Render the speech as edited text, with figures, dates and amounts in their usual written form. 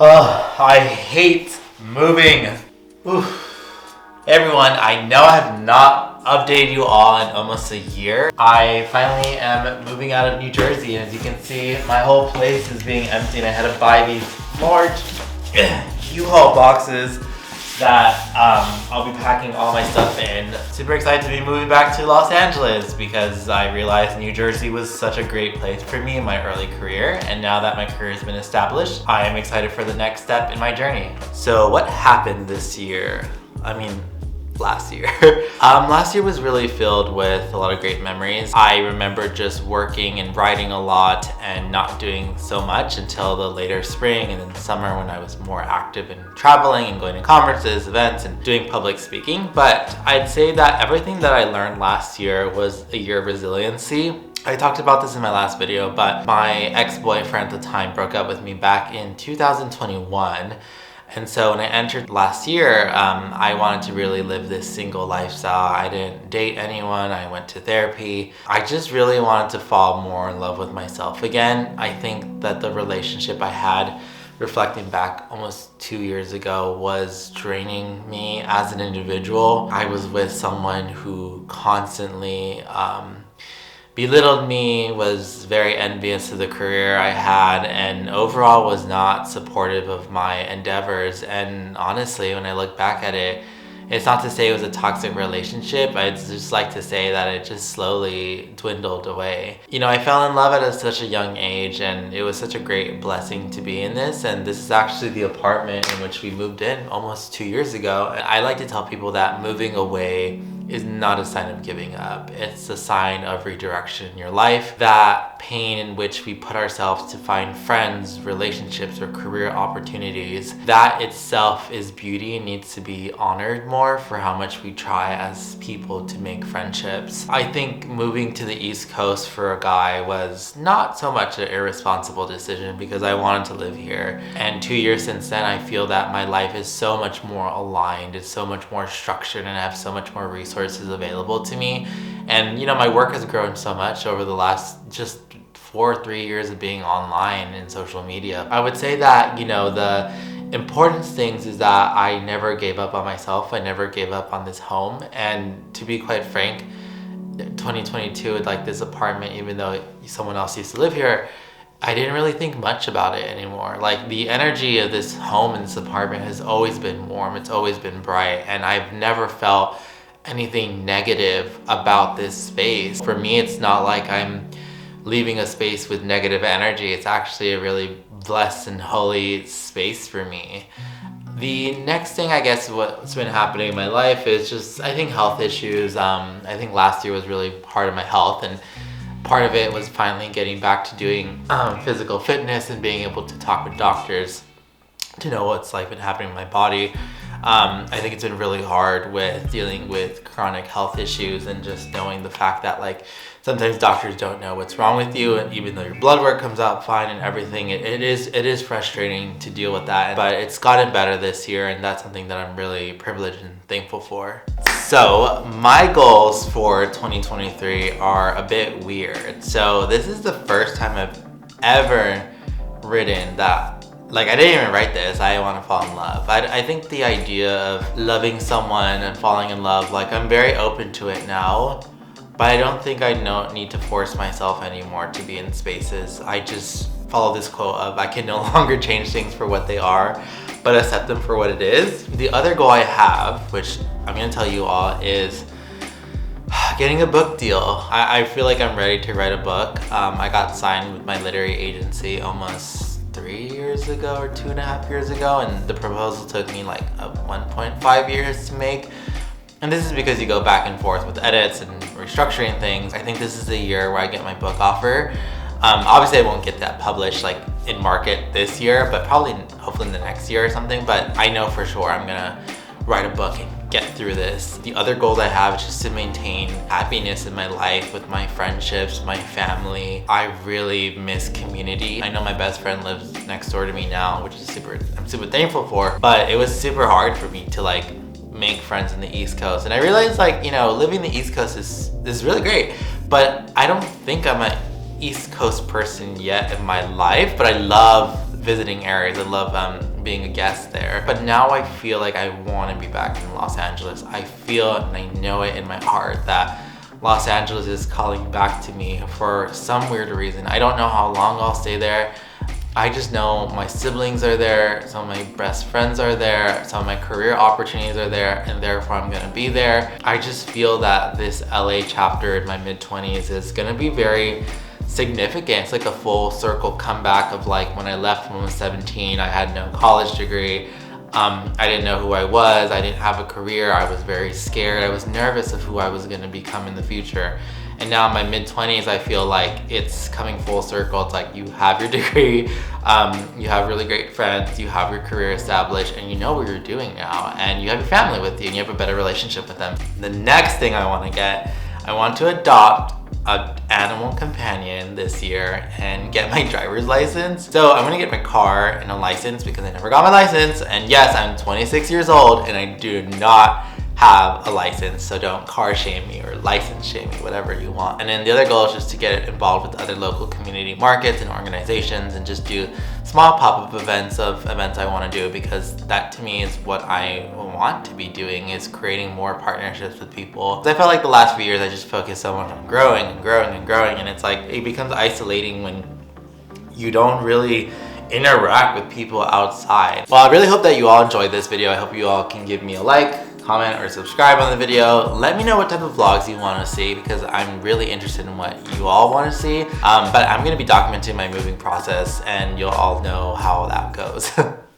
Oh, I hate moving. Oof. Everyone, I know I have not updated you all in almost a year. I finally am moving out of New Jersey, and as you can see, my whole place is being empty, and I had to buy these large U-Haul boxes that I'll be packing all my stuff in. Super excited to be moving back to Los Angeles because I realized New Jersey was such a great place for me in my early career, and now that my career has been established, I am excited for the next step in my journey. So what happened this year? Last year. Last year was really filled with a lot of great memories. I remember just working and writing a lot and not doing so much until the later spring and then summer when I was more active in traveling and going to conferences, events, and doing public speaking. But I'd say that everything that I learned last year was a year of resiliency. I talked about this in my last video, but my ex-boyfriend at the time broke up with me back in 2021. And so when I entered last year, I wanted to really live this single lifestyle. I didn't date anyone. I went to therapy. I just really wanted to fall more in love with myself again. I think that the relationship I had, reflecting back almost 2 years ago, was draining me as an individual. I was with someone who constantly belittled me, was very envious of the career I had, and overall was not supportive of my endeavors. And honestly, when I look back at it, it's not to say it was a toxic relationship. I'd just like to say that it just slowly dwindled away. You know, I fell in love at such a young age, and it was such a great blessing to be in this. And this is actually the apartment in which we moved in almost 2 years ago. And I like to tell people that moving away is not a sign of giving up. It's a sign of redirection in your life. That pain in which we put ourselves to find friends, relationships, or career opportunities, that itself is beauty and needs to be honored more for how much we try as people to make friendships. I think moving to the East Coast for a guy was not so much an irresponsible decision because I wanted to live here. And 2 years since then, I feel that my life is so much more aligned, it's so much more structured, and I have so much more resources available to me. And you know, my work has grown so much over the last just 4 or 3 years of being online in social media. I would say that, you know, the important things is that I never gave up on myself. I never gave up on this home. And to be quite frank, 2022, like this apartment, even though someone else used to live here, I didn't really think much about it anymore. Like the energy of this home and this apartment has always been warm. It's always been bright. And I've never felt anything negative about this space. For me, it's not like I'm leaving a space with negative energy. It's actually a really blessed and holy space for me. The next thing, I guess, what's been happening in my life is just, I think, health issues. I think last year was really hard on my health, and part of it was finally getting back to doing physical fitness and being able to talk with doctors to know what's like been happening in my body. I think it's been really hard with dealing with chronic health issues and just knowing the fact that like sometimes doctors don't know what's wrong with you, and even though your blood work comes out fine and everything, it is frustrating to deal with that. But it's gotten better this year, and that's something that I'm really privileged and thankful for. So my goals for 2023 are a bit weird. So this is the first time I've ever written that. Like, I didn't even write this, I want to fall in love. I think the idea of loving someone and falling in love, like, I'm very open to it now, but I don't think I need to force myself anymore to be in spaces. I just follow this quote of, I can no longer change things for what they are, but accept them for what it is. The other goal I have, which I'm going to tell you all, is getting a book deal. I feel like I'm ready to write a book. I got signed with my literary agency almost 3 years ago or 2.5 years ago, and the proposal took me like 1.5 years to make. And this is because you go back and forth with edits and restructuring things. I think this is the year where I get my book offer. Obviously I won't get that published like in market this year, but probably hopefully in the next year or something. But I know for sure I'm gonna write a book and get through this. The other goals I have is just to maintain happiness in my life with my friendships, my family. I really miss community. I know my best friend lives next door to me now, which is I'm super thankful for, but it was super hard for me to like make friends in the East Coast. And I realized, like, you know, living in the East Coast is really great, but I don't think I'm an East Coast person yet in my life, but I love visiting areas. I love being a guest there. But now I feel like I want to be back in Los Angeles. I feel, and I know it in my heart, that Los Angeles is calling back to me for some weird reason. I don't know how long I'll stay there. I just know my siblings are there, some of my best friends are there, some of my career opportunities are there, and therefore I'm gonna be there. I just feel that this LA chapter in my mid-20s is gonna be very significant. It's like a full circle comeback of like when I left when I was 17, I had no college degree. I didn't know who I was, I didn't have a career, I was very scared, I was nervous of who I was gonna become in the future. And now in my mid-20s, I feel like it's coming full circle. It's like you have your degree, you have really great friends, you have your career established, and you know what you're doing now, and you have your family with you, and you have a better relationship with them. The next thing I want to get, I want to adopt an animal companion this year and get my driver's license. So I'm gonna get my car and a license because I never got my license. And yes, I'm 26 years old and I do not have a license, so don't car shame me or license shame me, whatever you want. And then the other goal is just to get involved with other local community markets and organizations and just do small pop-up events of events I want to do, because that to me is what I want to be doing, is creating more partnerships with people. Because I felt like the last few years I just focused so much on growing and growing and growing, and it's like it becomes isolating when you don't really interact with people outside. Well, I really hope that you all enjoyed this video. I hope you all can give me a like, comment, or subscribe on the video. Let me know what type of vlogs you want to see, because I'm really interested in what you all want to see. But I'm going to be documenting my moving process and you'll all know how that goes.